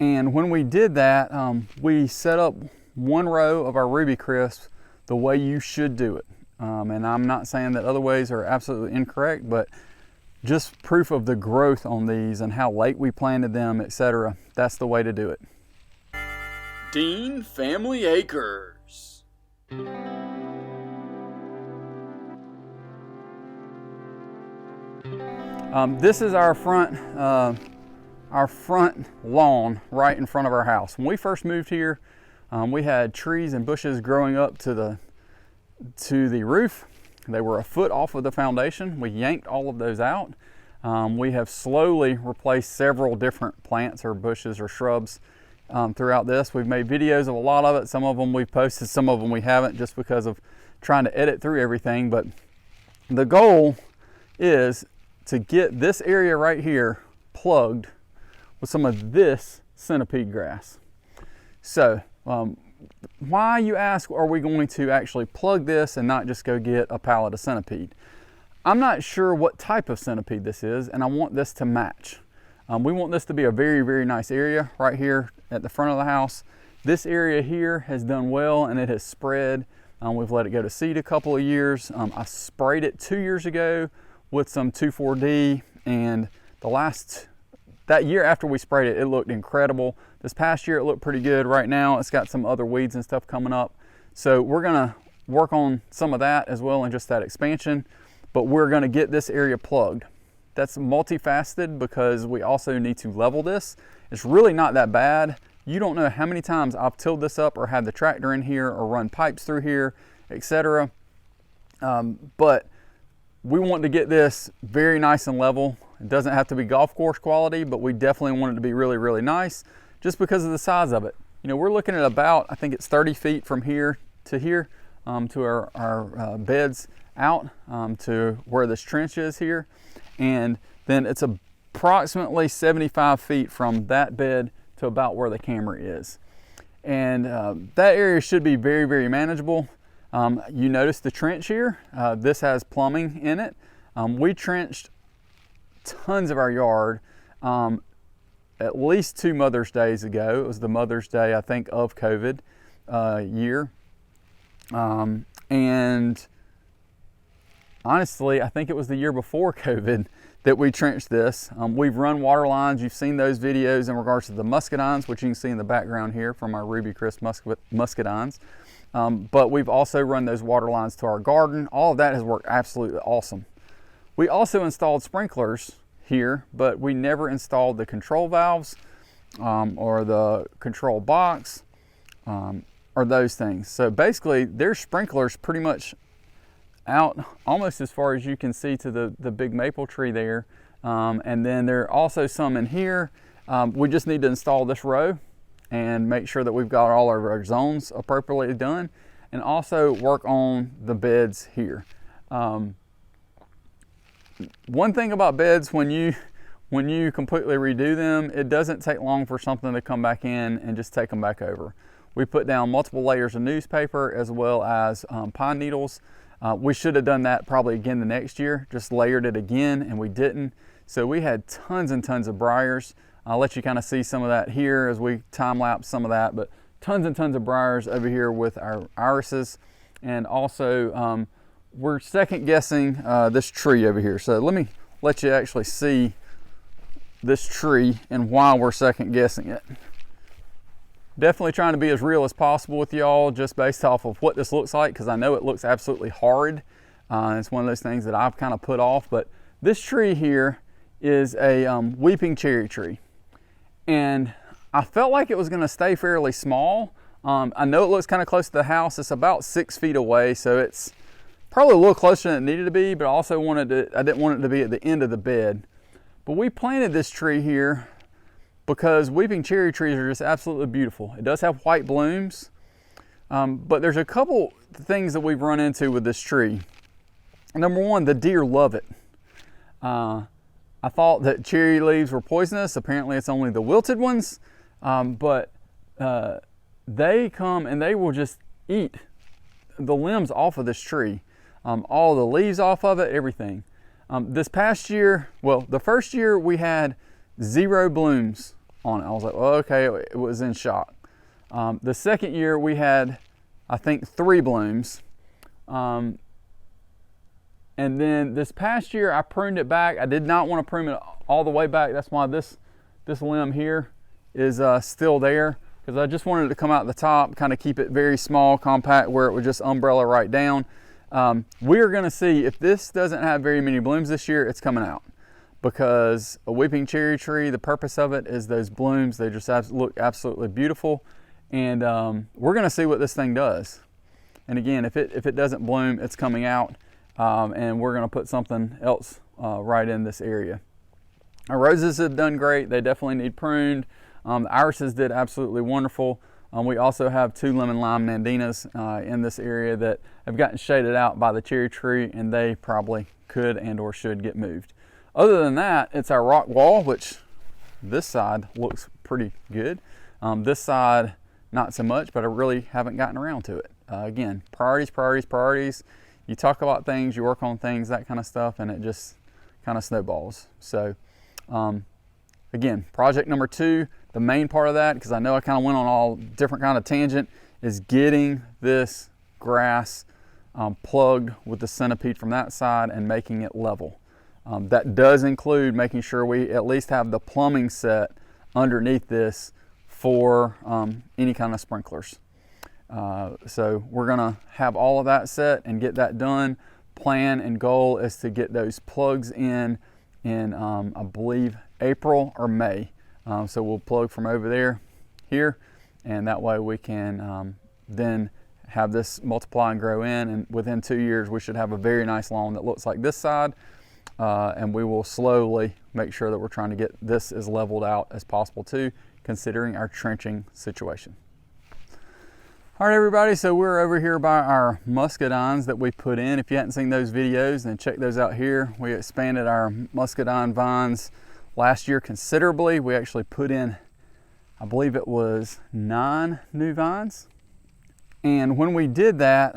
And when we did that, we set up one row of our Ruby Crisps the way you should do it. And I'm not saying that other ways are absolutely incorrect, but just proof of the growth on these and how late we planted them, etc. That's the way to do it. Dean Family Acres. This is our front lawn right in front of our house. When we first moved here, we had trees and bushes growing up to the roof. They were a foot off of the foundation. We yanked all of those out. We have slowly replaced several different plants or bushes or shrubs throughout this. We've made videos of a lot of it. Some of them we've posted, some of them we haven't, just because of trying to edit through everything. But the goal is to get this area right here plugged with some of this centipede grass. So why, you ask, are we going to actually plug this and not just go get a pallet of centipede? I'm not sure what type of centipede this is, and I want this to match. We want this to be a very, very nice area right here at the front of the house. This area here has done well and it has spread. We've let it go to seed a couple of years. I sprayed it 2 years ago with some 2,4-D, and that year after we sprayed it, it looked incredible. This past year it looked pretty good. Right now it's got some other weeds and stuff coming up. So we're gonna work on some of that as well and just that expansion, but we're gonna get this area plugged. That's multifaceted because we also need to level this. It's really not that bad. You don't know how many times I've tilled this up or had the tractor in here or run pipes through here, etc. But we want to get this very nice and level. It doesn't have to be golf course quality, but we definitely want it to be really, really nice just because of the size of it. You know, we're looking at about, I think it's 30 feet from here to here, to our beds out to where this trench is here. And then it's approximately 75 feet from that bed to about where the camera is. And that area should be very, very manageable. You notice the trench here. This has plumbing in it. We trenched tons of our yard at least 2 Mother's Days ago. It was the Mother's Day, I think, of COVID year. And honestly, I think it was the year before COVID that we trenched this. We've run water lines. You've seen those videos in regards to the muscadines, which you can see in the background here from our Ruby Crisp muscadines. But we've also run those water lines to our garden. All of that has worked absolutely awesome. We also installed sprinklers here, but we never installed the control valves or the control box or those things. So basically there's sprinklers pretty much out almost as far as you can see to the big maple tree there. And then there are also some in here. We just need to install this row and make sure that we've got all of our zones appropriately done, and also work on the beds here. One thing about beds, when you completely redo them, it doesn't take long for something to come back in and just take them back over. We put down multiple layers of newspaper as well as pine needles. We should have done that probably again the next year, just layered it again, and we didn't. So we had tons and tons of briars. I'll let you kind of see some of that here as we time lapse some of that, but tons and tons of briars over here with our irises. And also we're second guessing this tree over here. So let me let you actually see this tree and why we're second guessing it. Definitely trying to be as real as possible with y'all, just based off of what this looks like, because I know it looks absolutely horrid. It's one of those things that I've kind of put off, but this tree here is a weeping cherry tree. And I felt like it was going to stay fairly small. I know it looks kind of close to the house. It's about 6 feet away, so it's probably a little closer than it needed to be, but I also I didn't want it to be at the end of the bed. But we planted this tree here because weeping cherry trees are just absolutely beautiful. It does have white blooms, but there's a couple things that we've run into with this tree. Number one, the deer love it. I thought that cherry leaves were poisonous. Apparently it's only the wilted ones, but they come and they will just eat the limbs off of this tree, all the leaves off of it, everything. This past year, well, the first year we had 0 blooms on it. I was like, well, okay, it was in shock. The second year we had, I think, 3 blooms. And then this past year I pruned it back. I did not want to prune it all the way back. That's why this limb here is still there, because I just wanted it to come out the top, kind of keep it very small, compact, where it would just umbrella right down. We are going to see if this doesn't have very many blooms this year, it's coming out, because a weeping cherry tree, the purpose of it is those blooms. They just look absolutely beautiful, and we're going to see what this thing does. And again, if it doesn't bloom, it's coming out, and we're going to put something else right in this area. Our roses have done great. They definitely need pruned. The irises did absolutely wonderful. We also have 2 lemon lime nandinas in this area that have gotten shaded out by the cherry tree, and they probably could and or should get moved. Other than that, it's our rock wall, which this side looks pretty good. This side, not so much, but I really haven't gotten around to it. Again, priorities. You talk about things, you work on things, that kind of stuff, and it just kind of snowballs. So again, project number 2, the main part of that, because I know I kind of went on all different kind of tangent, is getting this grass plugged with the centipede from that side and making it level. That does include making sure we at least have the plumbing set underneath this for any kind of sprinklers. So we're gonna have all of that set and get that done. Plan and goal is to get those plugs in I believe April or May. So we'll plug from over there here, and that way we can then have this multiply and grow in, and within 2 years we should have a very nice lawn that looks like this side, and we will slowly make sure that we're trying to get this as leveled out as possible too, considering our trenching situation. All right, everybody, so we're over here by our muscadines that we put in. If you hadn't seen those videos, then check those out here. We expanded our muscadine vines last year considerably. We actually put in, I believe it was 9 new vines. And when we did that,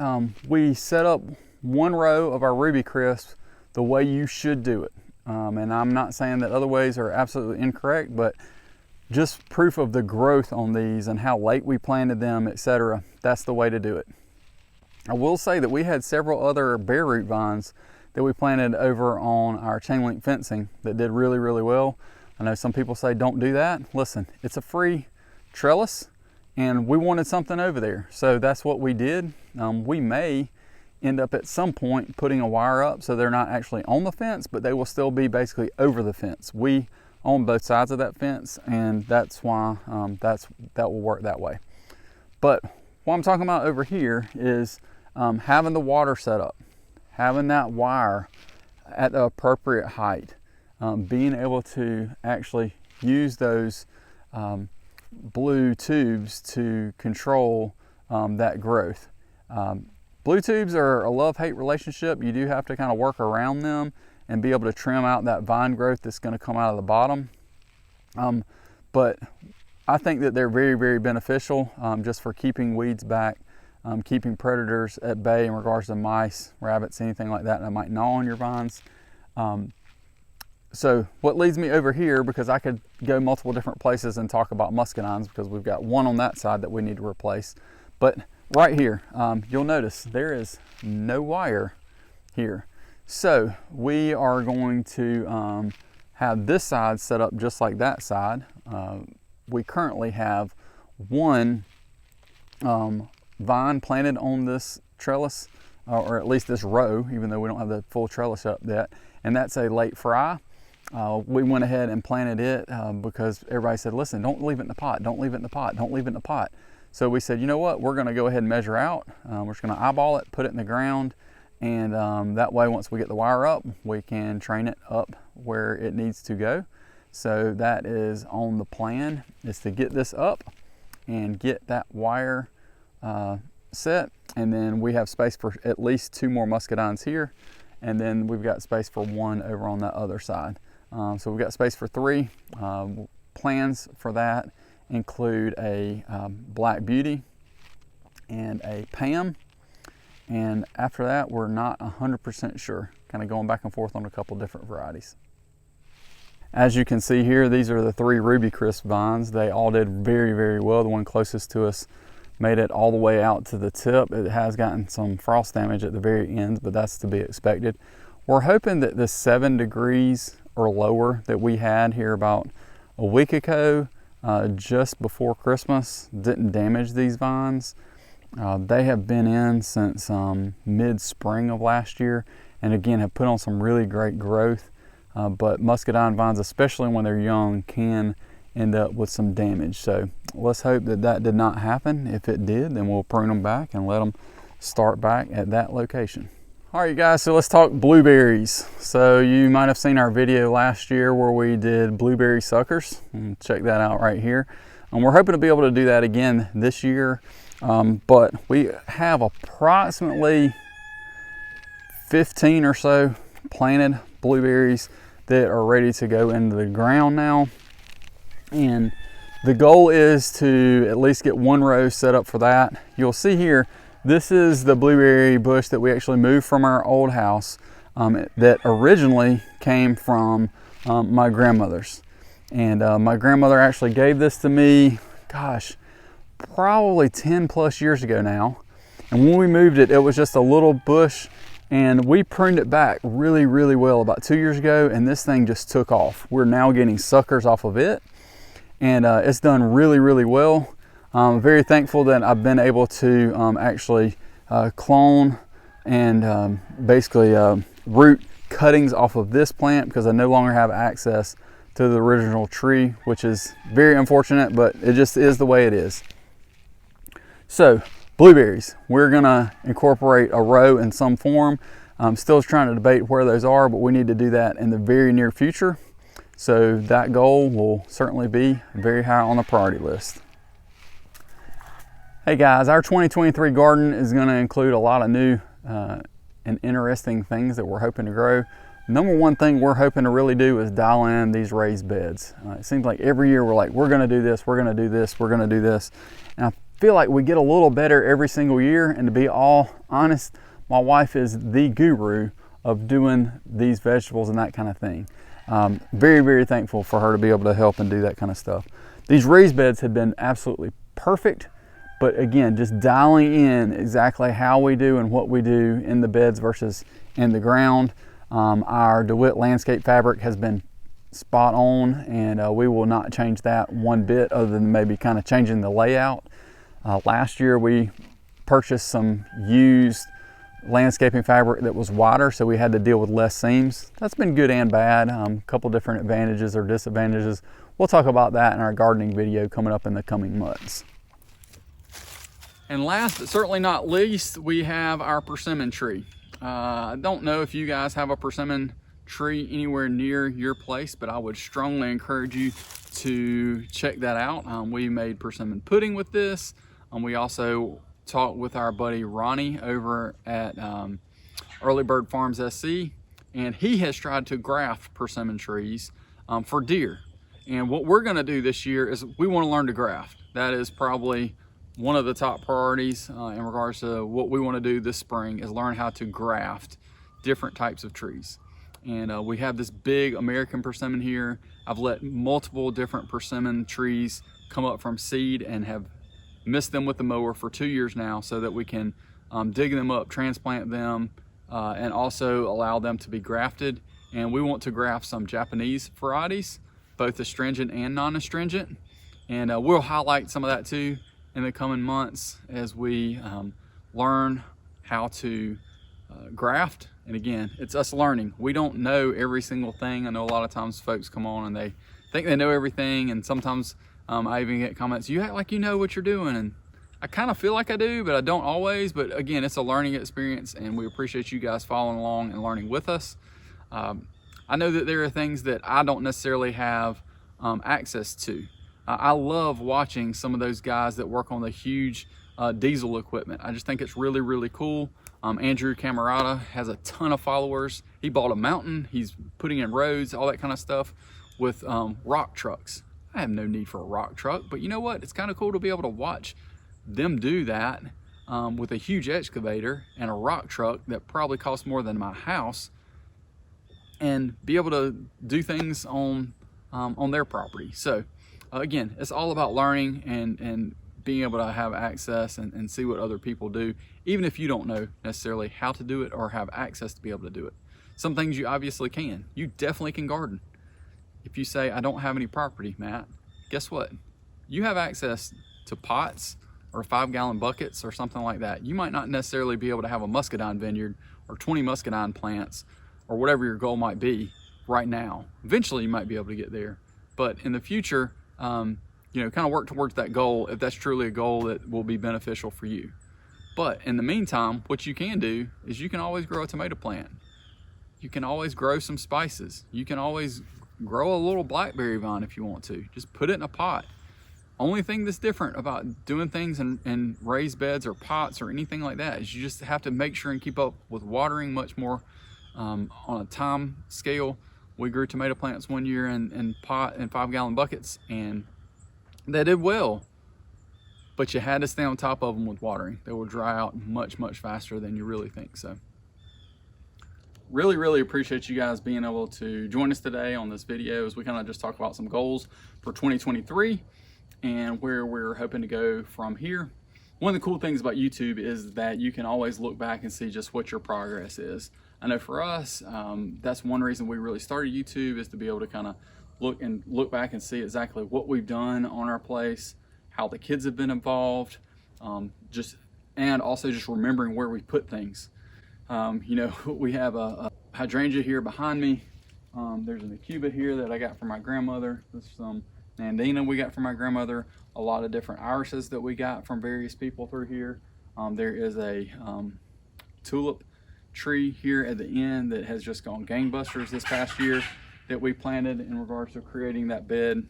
we set up 1 row of our Ruby Crisps the way you should do it. And I'm not saying that other ways are absolutely incorrect, but just proof of the growth on these and how late we planted them, etc. That's the way to do it. I will say that we had several other bare root vines that we planted over on our chain link fencing that did really, really well. I know some people say don't do that. Listen, it's a free trellis and we wanted something over there. So that's what we did. We may end up at some point putting a wire up so they're not actually on the fence, but they will still be basically over the fence. We own both sides of that fence, and that's why that will work that way. But what I'm talking about over here is having the water set up, having that wire at the appropriate height, being able to actually use those blue tubes to control that growth. Blue tubes are a love-hate relationship. You do have to kind of work around them and be able to trim out that vine growth that's going to come out of the bottom. But I think that they're very, very beneficial just for keeping weeds back, keeping predators at bay in regards to mice, rabbits, anything like that might gnaw on your vines. So what leads me over here, because I could go multiple different places and talk about muscadines, because we've got one on that side that we need to replace. But right here, you'll notice there is no wire here. So we are going to have this side set up just like that side. We currently have 1 vine planted on this trellis, or at least this row, even though we don't have the full trellis up yet, and that's a late fry. We went ahead and planted it because everybody said, listen, don't leave it in the pot, don't leave it in the pot, don't leave it in the pot. So we said, you know what, we're gonna go ahead and measure out. We're just gonna eyeball it, put it in the ground, and that way once we get the wire up, we can train it up where it needs to go. So that is on the plan, is to get this up and get that wire set, and then we have space for at least 2 more muscadines here, and then we've got space for 1 over on that other side. So we've got space for 3. Plans for that include a Black Beauty and a Pam, and after that we're not 100% sure, kind of going back and forth on a couple different varieties. As you can see here, these are the 3 Ruby Crisp vines. They all did very, very well. The one closest to us made it all the way out to the tip. It has gotten some frost damage at the very end, but that's to be expected. We're hoping that the 7 degrees or lower that we had here about a week ago, just before Christmas, didn't damage these vines. They have been in since mid-spring of last year, and again have put on some really great growth. But muscadine vines, especially when they're young, can end up with some damage. So let's hope that that did not happen. If it did, then we'll prune them back and let them start back at that location. All right, guys, so let's talk blueberries. So you might have seen our video last year where we did blueberry suckers. Check that out right here. And we're hoping to be able to do that again this year. But we have approximately 15 or so planted blueberries that are ready to go into the ground now, and the goal is to at least get 1 row set up for that. You'll see here, this is the blueberry bush that we actually moved from our old house, that originally came from my grandmother's, and my grandmother actually gave this to me, gosh, probably 10 plus years ago now. And when we moved it, it was just a little bush, and we pruned it back really, really well about 2 years ago, and this thing just took off. We're now getting suckers off of it, and it's done really, really well. I'm very thankful that I've been able to actually clone and basically root cuttings off of this plant, because I no longer have access to the original tree, which is very unfortunate, but it just is the way it is. So blueberries, we're gonna incorporate a row in some form. I'm still trying to debate where those are, but we need to do that in the very near future. So that goal will certainly be very high on the priority list. Hey guys, our 2023 garden is gonna include a lot of new and interesting things that we're hoping to grow. Number one thing we're hoping to really do is dial in these raised beds. It seems like every year we're like, we're gonna do this, we're gonna do this, we're gonna do this. And I feel like we get a little better every single year, and to be all honest, my wife is the guru of doing these vegetables and that kind of thing. Very, very thankful for her to be able to help and do that kind of stuff. These raised beds have been absolutely perfect, but again, just dialing in exactly how we do and what we do in the beds versus in the ground. Our DeWitt landscape fabric has been spot on, and we will not change that one bit, other than maybe kind of changing the layout. Last year we purchased some used landscaping fabric that was wider, so we had to deal with less seams. That's been good and bad. A couple different advantages or disadvantages. We'll talk about that in our gardening video coming up in the coming months. And last but certainly not least, we have our persimmon tree. I don't know if you guys have a persimmon tree anywhere near your place, but I would strongly encourage you to check that out. We made persimmon pudding with this. We also talked with our buddy Ronnie over at Early Bird Farms SC, and he has tried to graft persimmon trees for deer. And what we're gonna do this year is we wanna learn to graft. That is probably one of the top priorities in regards to what we wanna do this spring, is learn how to graft different types of trees. And we have this big American persimmon here. I've let multiple different persimmon trees come up from seed and have missed them with the mower for 2 years now, so that we can dig them up, transplant them, and also allow them to be grafted. And we want to graft some Japanese varieties, both astringent and non-astringent. And we'll highlight some of that too in the coming months as we learn how to graft. And again, it's us learning. We don't know every single thing. I know a lot of times folks come on and they think they know everything, and sometimes I even get comments, you act like you know what you're doing, and I kind of feel like I do, but I don't always. But again, it's a learning experience, and we appreciate you guys following along and learning with us. I know that there are things that I don't necessarily have access to. I love watching some of those guys that work on the huge diesel equipment. I just think it's really, really cool. Andrew Camerata has a ton of followers. He bought a mountain, he's putting in roads, all that kind of stuff with rock trucks. I have no need for a rock truck, but you know what? It's kind of cool to be able to watch them do that with a huge excavator and a rock truck that probably costs more than my house, and be able to do things on on their property. So again, it's all about learning and being able to have access and see what other people do, even if you don't know necessarily how to do it or have access to be able to do it. Some things you obviously can. You definitely can garden. If you say, I don't have any property, Matt, guess what? You have access to pots or 5-gallon buckets or something like that. You might not necessarily be able to have a muscadine vineyard or 20 muscadine plants or whatever your goal might be right now. Eventually you might be able to get there, but in the future, you know, kind of work towards that goal if that's truly a goal that will be beneficial for you. But in the meantime, what you can do is you can always grow a tomato plant. You can always grow some spices. You can always grow a little blackberry vine if you want to. Just put it in a pot. Only thing that's different about doing things in raised beds or pots or anything like that is you just have to make sure and keep up with watering much more on a time scale. We grew tomato plants one year in pot and 5-gallon buckets, and they did well, but you had to stay on top of them with watering. They will dry out much faster than you really think. So really appreciate you guys being able to join us today on this video as we kind of just talk about some goals for 2023 and where we're hoping to go from here. One of the cool things about YouTube is that you can always look back and see just what your progress is. I know for us, that's one reason we really started YouTube, is to be able to kind of look back and see exactly what we've done on our place, how the kids have been involved, and also just remembering where we put things. You know, we have a hydrangea here behind me. There's an acuba here that I got from my grandmother. There's some nandina we got from my grandmother. A lot of different irises that we got from various people through here. There is a tulip tree here at the end that has just gone gangbusters this past year that we planted in regards to creating that bed.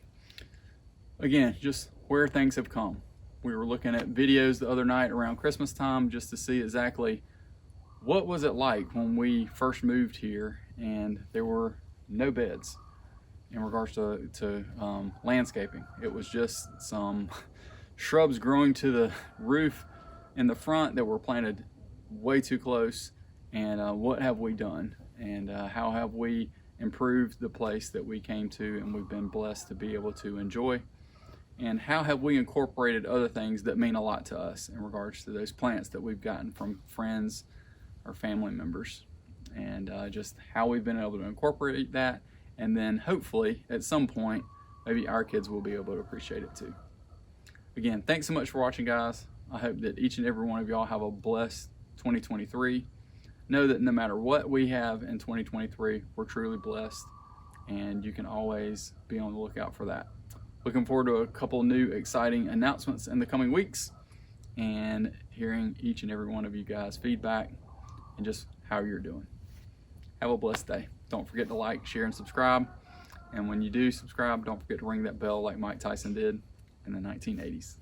Again, just where things have come. We were looking at videos the other night around Christmas time just to see exactly what was it like when we first moved here and there were no beds in regards to landscaping. It was just some shrubs growing to the roof in the front that were planted way too close. And what have we done? And how have we improved the place that we came to and we've been blessed to be able to enjoy? And how have we incorporated other things that mean a lot to us in regards to those plants that we've gotten from friends or family members? And just how we've been able to incorporate that. And then hopefully at some point, maybe our kids will be able to appreciate it too. Again, thanks so much for watching, guys. I hope that each and every one of y'all have a blessed 2023. Know that no matter what we have in 2023, we're truly blessed, and you can always be on the lookout for that. Looking forward to a couple new exciting announcements in the coming weeks and hearing each and every one of you guys' feedback and just how you're doing. Have a blessed day. Don't forget to like, share, and subscribe. And when you do subscribe, don't forget to ring that bell like Mike Tyson did in the 1980s.